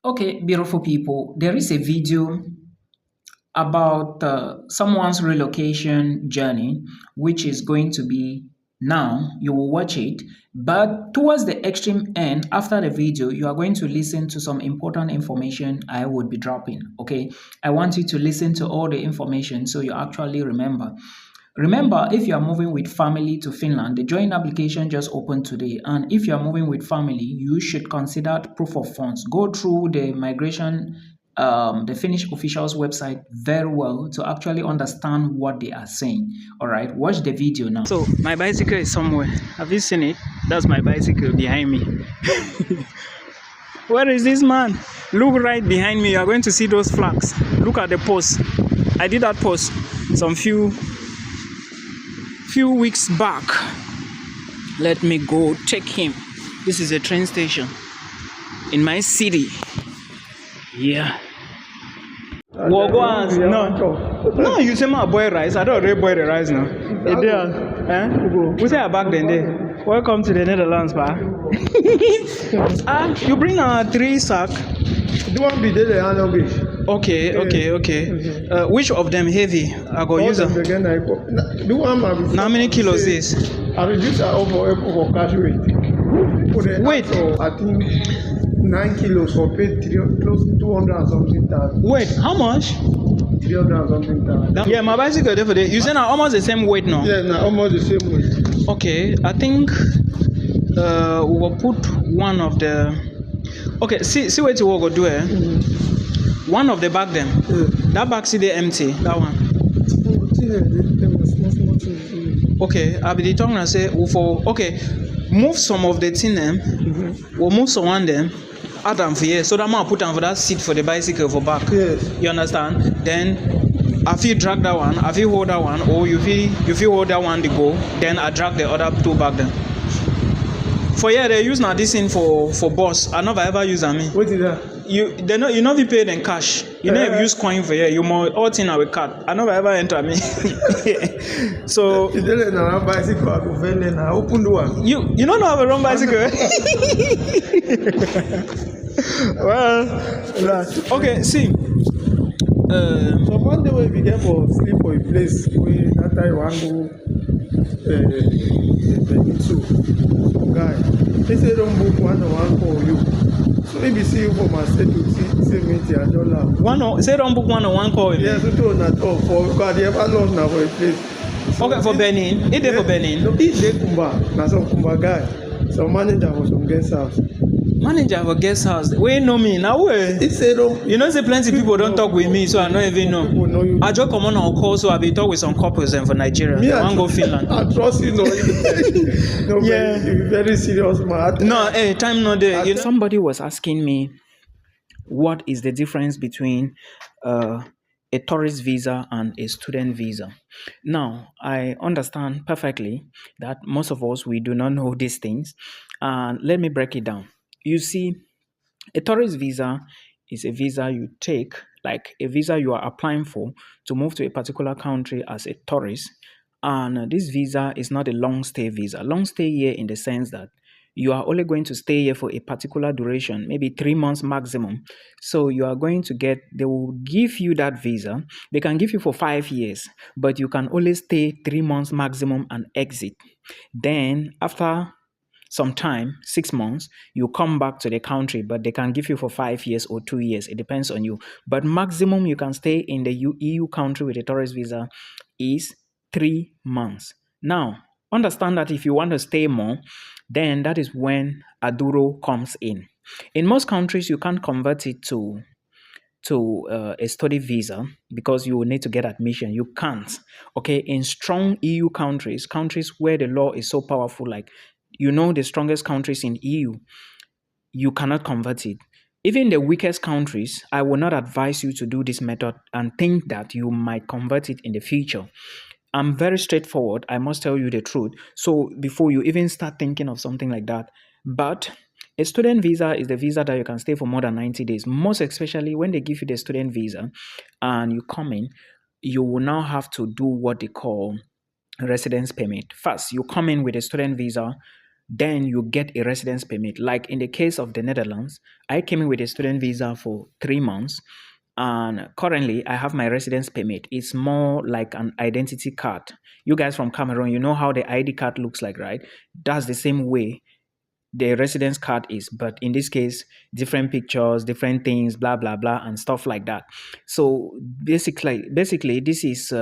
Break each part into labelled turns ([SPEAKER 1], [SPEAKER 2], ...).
[SPEAKER 1] Okay, beautiful people, there is a video about someone's relocation journey, which is going to be now. You will watch it, but towards the extreme end, after the video, you are going to listen to some important information I would be dropping. Okay, I want you to listen to all the information so you actually remember. Remember, if you are moving with family to Finland, the joint application just opened today. And if you are moving with family, you should consider proof of funds. Go through the migration, the Finnish officials website very well to actually understand what they are saying. All right, watch the video now. So my bicycle is somewhere. Have you seen it? That's my bicycle behind me. Where is this man? Look right behind me. You are going to see those flags. Look at the post. I did that post some few weeks back. Let me go check him. This is a train station in my city. Yeah. No, you say my boy rice. I don't really boil the rice now. We say back then there. Welcome to the Netherlands, pa. You bring 3 sack.
[SPEAKER 2] The one be there,
[SPEAKER 1] Okay. Which of them heavy? I go use them. How many kilos is?
[SPEAKER 2] I reduce for cash weight.
[SPEAKER 1] Wait.
[SPEAKER 2] I think 9 kilos for paid close to 200 and something thousand.
[SPEAKER 1] Wait, how much?
[SPEAKER 2] 300 and something thousand.
[SPEAKER 1] Yeah, my bicycle there for the. You say now almost the same weight now.
[SPEAKER 2] Yeah, now almost the same weight.
[SPEAKER 1] Okay, I think we will put one of the. Okay, see what you will go do here. One of the bag them. That bag see they empty. That one. Okay, I'll be talking and say for okay, move some of the thing them. We'll move some one them. Add them for here, so that man put them for that seat for the bicycle for back.
[SPEAKER 2] Yes.
[SPEAKER 1] You understand? Then if you drag that one, if you hold that one, or you feel hold that one to go, then I drag the other 2 back then. For yeah, they use now this thing for bus. I never ever use me.
[SPEAKER 2] What is that?
[SPEAKER 1] You know be paid in cash. You never use coin for here. You more all thing with card. I never ever enter me. So
[SPEAKER 2] you don't know how bicycle I go find now. Open the one.
[SPEAKER 1] You don't know how to run bicycle. Well, okay. See.
[SPEAKER 2] So one day we get for sleep for a place where that time you want to guy. They say don't book one for you. So maybe see you for my state to see me $1.
[SPEAKER 1] Say don't book one call.
[SPEAKER 2] Yes, so to not talk for because they ever lost now for a place.
[SPEAKER 1] Okay, for Benin. It there for Benin.
[SPEAKER 2] No, it there Kumba. Now some Kumba guy. Some manager for some guest house.
[SPEAKER 1] Manager of a guest house. We know me now.
[SPEAKER 2] He said,
[SPEAKER 1] you know, say plenty people don't talk with me, so I don't even know. I just come on call, so I be talk with some couples and for Nigeria.
[SPEAKER 2] Me,
[SPEAKER 1] I want go Finland.
[SPEAKER 2] I trust you, no. No, yeah, you're very serious, man.
[SPEAKER 1] No, hey, time no there. You know? Somebody was asking me, what is the difference between a tourist visa and a student visa? Now, I understand perfectly that most of us we do not know these things, and let me break it down. You see, a tourist visa is a visa you take, like a visa you are applying for to move to a particular country as a tourist. And this visa is not a long stay visa. Long stay here in the sense that you are only going to stay here for a particular duration, maybe 3 months maximum. So you are going to get, they will give you that visa. They can give you for 5 years, but you can only stay 3 months maximum and exit. Then after some time, 6 months, you come back to the country, but they can give you for 5 years or 2 years. It depends on you. But maximum you can stay in the EU country with a tourist visa is 3 months. Now, understand that if you want to stay more, then that is when Aduro comes in. In most countries, you can't convert it to a study visa because you will need to get admission. You can't. Okay, in strong EU countries where the law is so powerful, like the strongest countries in EU, you cannot convert it. Even the weakest countries, I will not advise you to do this method and think that you might convert it in the future. I'm very straightforward. I must tell you the truth. So before you even start thinking of something like that, but a student visa is the visa that you can stay for more than 90 days. Most especially when they give you the student visa and you come in, you will now have to do what they call residence permit. First, you come in with a student visa. then you get a residence permit. Like in the case of the Netherlands, I came in with a student visa for 3 months, and currently I have my residence permit. It's more like an identity card. You guys from Cameroon, you know how the ID card looks like, right? That's the same way the residence card is, but in this case, different pictures, different things, blah blah blah, and stuff like that. So basically this is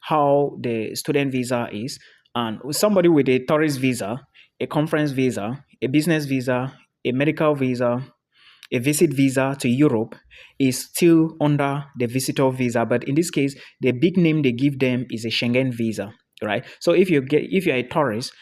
[SPEAKER 1] how the student visa is. And somebody with a tourist visa, a conference visa, a business visa, a medical visa, a visit visa to Europe is still under the visitor visa, but in this case, the big name they give them is a Schengen visa, right? So if you're a tourist,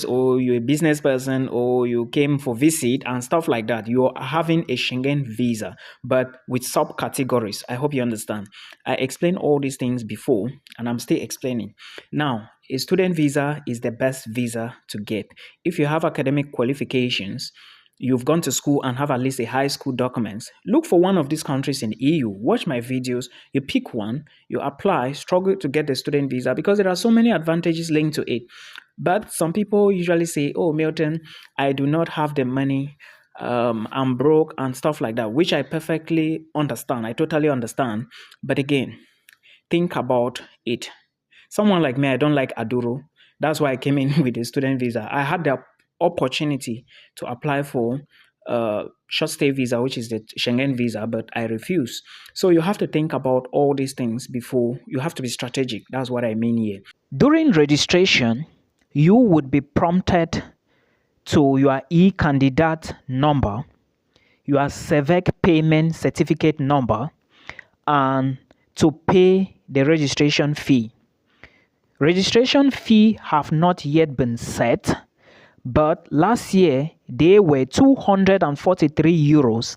[SPEAKER 1] or you're a business person, or you came for visit and stuff like that, you're having a Schengen visa, but with subcategories. I hope you understand. I explained all these things before, and I'm still explaining. Now, a student visa is the best visa to get. If you have academic qualifications, you've gone to school and have at least a high school documents, look for one of these countries in the EU, watch my videos, you pick one, you apply, struggle to get the student visa because there are so many advantages linked to it. But some people usually say, oh, Milton, I do not have the money, I'm broke and stuff like that, which I perfectly understand. I totally understand. But again, think about it. Someone like me, I don't like Aduro. That's why I came in with a student visa. I had the opportunity to apply for short stay visa, which is the Schengen visa, but I refuse. So you have to think about all these things before. You have to be strategic. That's what I mean here. During registration, you would be prompted to your e-candidate number, your CEVEC payment certificate number, and to pay the registration fee. Registration fee have not yet been set, but last year they were 243 euros.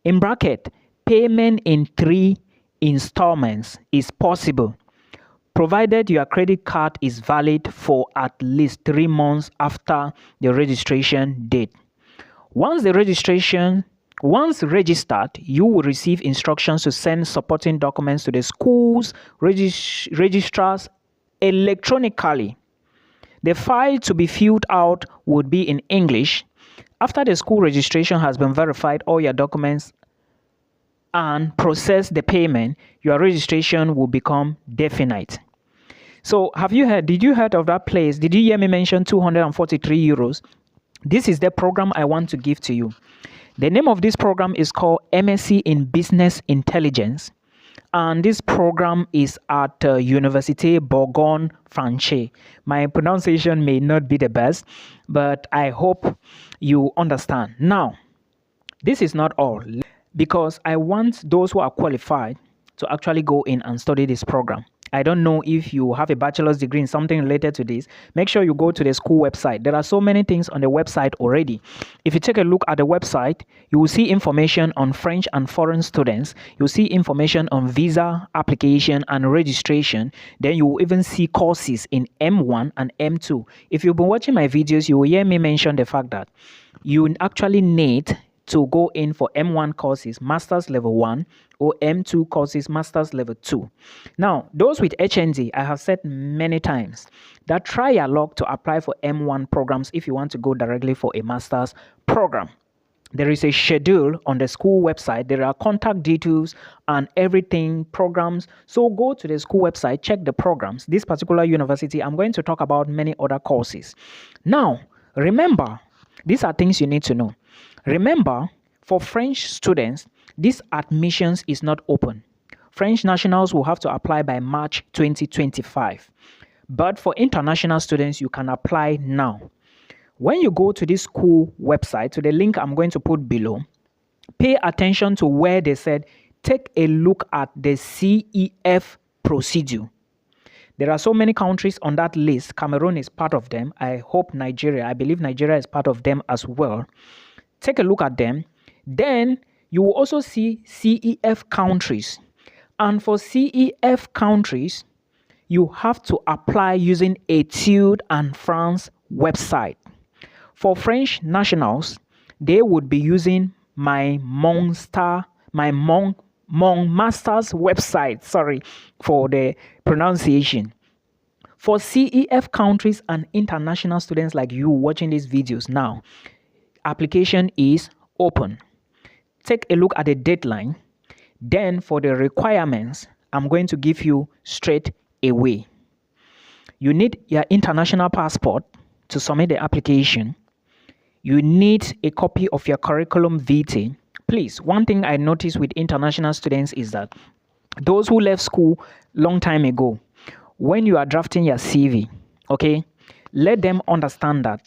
[SPEAKER 1] In bracket, payment in 3 installments is possible, provided your credit card is valid for at least 3 months after the registration date. Once registered, you will receive instructions to send supporting documents to the school's registrars electronically. The file to be filled out would be in English. After the school registration has been verified, all your documents and process the payment, your registration will become definite. So did you heard of that place? Did you hear me mention 243 euros? This is the program I want to give to you. The name of this program is called MSc in Business Intelligence. And this program is at Université Bourgogne-Franche. My pronunciation may not be the best, but I hope you understand. Now, this is not all, because I want those who are qualified to actually go in and study this program. I don't know if you have a bachelor's degree in something related to this. Make sure you go to the school website. There are so many things on the website already. If you take a look at the website, you will see information on French and foreign students. You'll see information on visa application and registration. Then you will even see courses in M1 and M2. If you've been watching my videos, you will hear me mention the fact that you actually need to go in for M1 courses, Master's Level 1, or M2 courses, Master's Level 2. Now, those with HND, I have said many times that try your luck to apply for M1 programs if you want to go directly for a Master's program. There is a schedule on the school website. There are contact details and everything, programs. So go to the school website, check the programs. This particular university, I'm going to talk about many other courses. Now, remember, these are things you need to know. Remember, for French students, this admissions is not open. French nationals will have to apply by March 2025. But for international students, you can apply now. When you go to this school website, to the link I'm going to put below, pay attention to where they said, take a look at the CEF procedure. There are so many countries on that list. Cameroon is part of them. I believe Nigeria is part of them as well. Take a look at them. Then you will also see CEF countries. And for CEF countries, you have to apply using Etudes and France website. For French nationals, they would be using my Master's website, sorry for the pronunciation. For CEF countries and international students like you watching these videos now, application is open. Take a look at the deadline. Then for the requirements, I'm going to give you straight away. You need your international passport to submit the application. You need a copy of your curriculum vitae. Please, one thing I noticed with international students is that those who left school long time ago, when you are drafting your CV, okay, let them understand that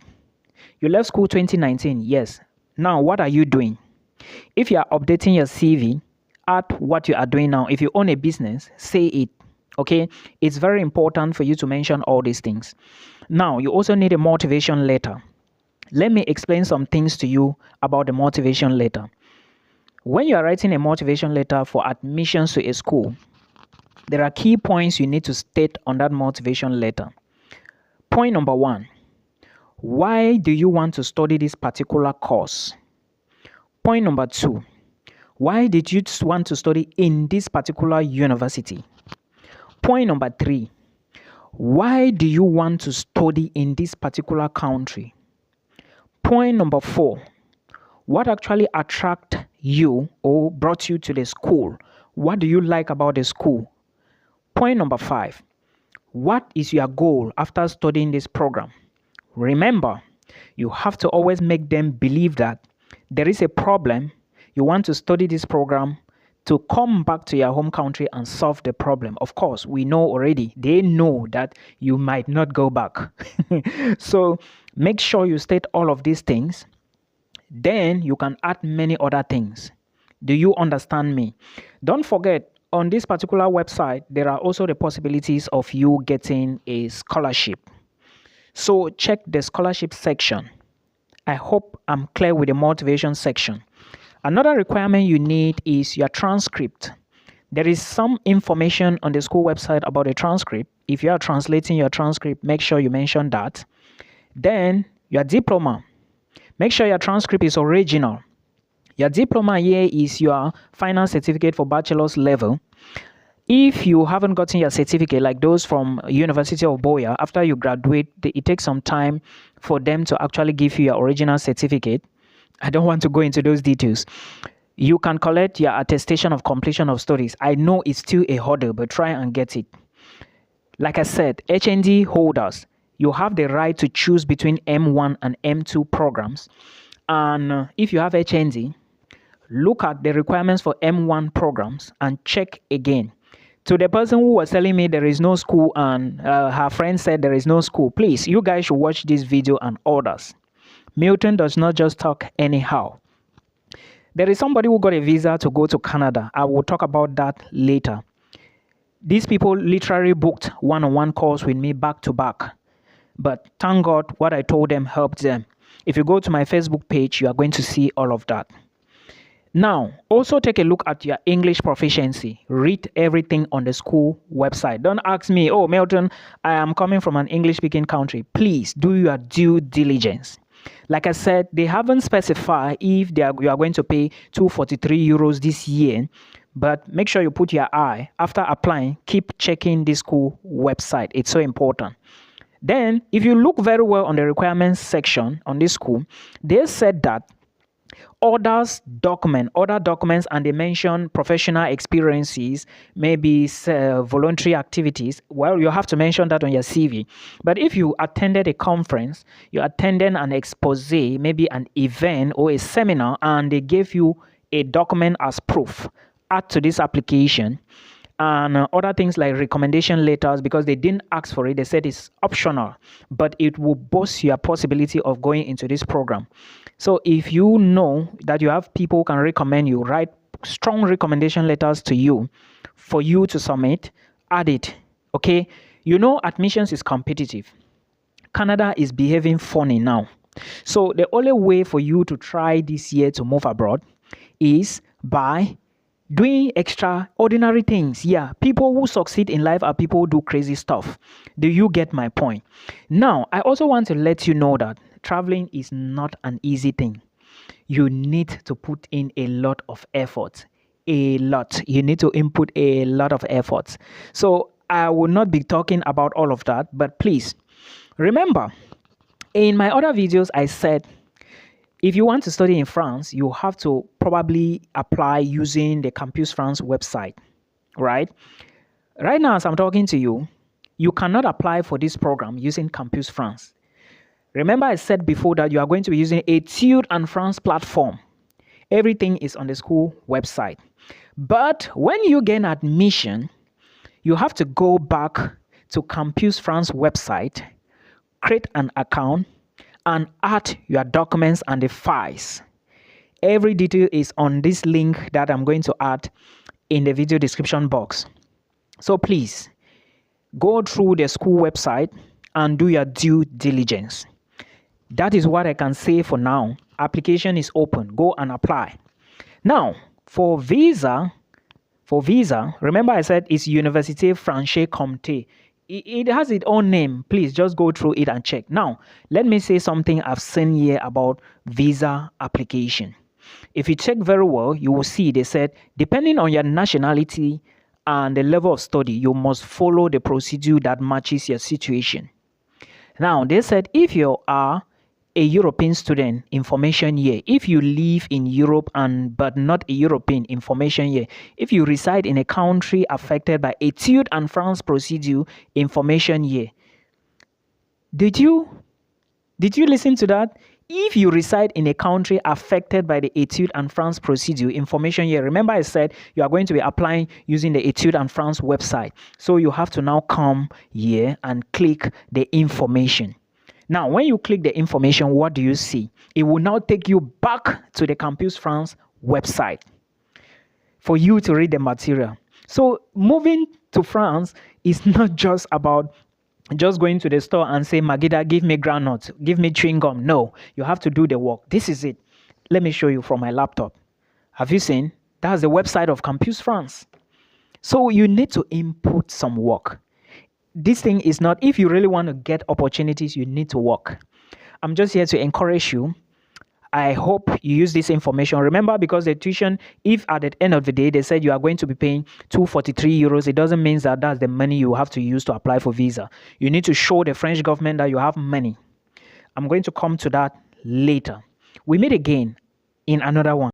[SPEAKER 1] you left school 2019, yes. Now, what are you doing? If you are updating your CV, add what you are doing now. If you own a business, say it, okay? It's very important for you to mention all these things. Now, you also need a motivation letter. Let me explain some things to you about the motivation letter. When you are writing a motivation letter for admissions to a school, there are key points you need to state on that motivation letter. Point number 1, why do you want to study this particular course? Point number 2, why did you want to study in this particular university? Point number 3, why do you want to study in this particular country? Point number 4, what actually attracted you or brought you to the school? What do you like about the school? Point number 5, what is your goal after studying this program? Remember, you have to always make them believe that there is a problem. You want to study this program to come back to your home country and solve the problem. Of course, we know already. They know that you might not go back. So make sure you state all of these things. Then you can add many other things. Do you understand me? Don't forget, on this particular website, there are also the possibilities of you getting a scholarship. So check the scholarship section. I hope I'm clear with the motivation section. Another requirement you need is your transcript. There is some information on the school website about the transcript. If you are translating your transcript, make sure you mention that. Then your diploma. Make sure your transcript is original. Your diploma here is your final certificate for bachelor's level. If you haven't gotten your certificate, like those from University of Boya, after you graduate, it takes some time for them to actually give you your original certificate. I don't want to go into those details. You can collect your attestation of completion of studies. I know it's still a hurdle, but try and get it. Like I said, HND holders, you have the right to choose between M1 and M2 programs. And if you have HND, look at the requirements for M1 programs and check again. To the person who was telling me there is no school and her friend said there is no school, please, you guys should watch this video and others. Milton does not just talk anyhow. There is somebody who got a visa to go to Canada. I will talk about that later. These people literally booked one-on-one calls with me back to back. But thank God what I told them helped them. If you go to my Facebook page, you are going to see all of that. Now, also take a look at your English proficiency. Read everything on the school website. Don't ask me, oh, Milton, I am coming from an English-speaking country. Please do your due diligence. Like I said, they haven't specified if you are going to pay 243 euros this year, but make sure you put your eye. After applying, keep checking the school website. It's so important. Then, if you look very well on the requirements section on this school, they said that other documents, and they mention professional experiences, maybe voluntary activities. Well, you have to mention that on your CV. But if you attended a conference, you attended an expose, maybe an event or a seminar, and they gave you a document as proof, add to this application. And other things like recommendation letters, because they didn't ask for it, they said it's optional, but it will boost your possibility of going into this program. So if you know that you have people who can recommend you, write strong recommendation letters to you for you to submit, add it, okay? You know admissions is competitive. Canada is behaving funny now. So the only way for you to try this year to move abroad is by doing extraordinary things. Yeah, people who succeed in life are people who do crazy stuff. Do you get my point? Now, I also want to let you know that traveling is not an easy thing. You need to put in a lot of effort. A lot. You need to input a lot of effort. So I will not be talking about all of that, but please remember, in my other videos, I said if you want to study in France, you have to probably apply using the Campus France website, right? Right now, as I'm talking to you, you cannot apply for this program using Campus France. Remember, I said before that you are going to be using a Etude and France platform. Everything is on the school website. But when you gain admission, you have to go back to Campus France website, create an account, and add your documents and the files. Every detail is on this link that I'm going to add in the video description box. So please go through the school website and do your due diligence. That is what I can say for now. Application is open. Go and apply. Now, for visa, remember I said it's Université Franche Comté. It has its own name. Please just go through it and check. Now, let me say something I've seen here about visa application. If you check very well, you will see they said, depending on your nationality and the level of study, you must follow the procedure that matches your situation. Now, they said if you are a European student, information year. If you live in Europe but not a European, information year. If you reside in a country affected by Etude and France procedure, information year. Did you listen to that? If you reside in a country affected by the Etude and France procedure, information year. Remember I said you are going to be applying using the Etude and France website. So you have to now come here and click the information. Now, when you click the information, what do you see? It will now take you back to the Campus France website for you to read the material. So moving to France is not just about just going to the store and say, Magida, give me groundnut, give me chewing gum. No, you have to do the work. This is it. Let me show you from my laptop. Have you seen? That's the website of Campus France. So you need to input some work. This thing is not, if you really want to get opportunities, you need to work. I'm just here to encourage you. I hope you use this information. Remember, because the tuition, if at the end of the day, they said you are going to be paying 243 euros, it doesn't mean that that's the money you have to use to apply for visa. You need to show the French government that you have money. I'm going to come to that later. We meet again in another one.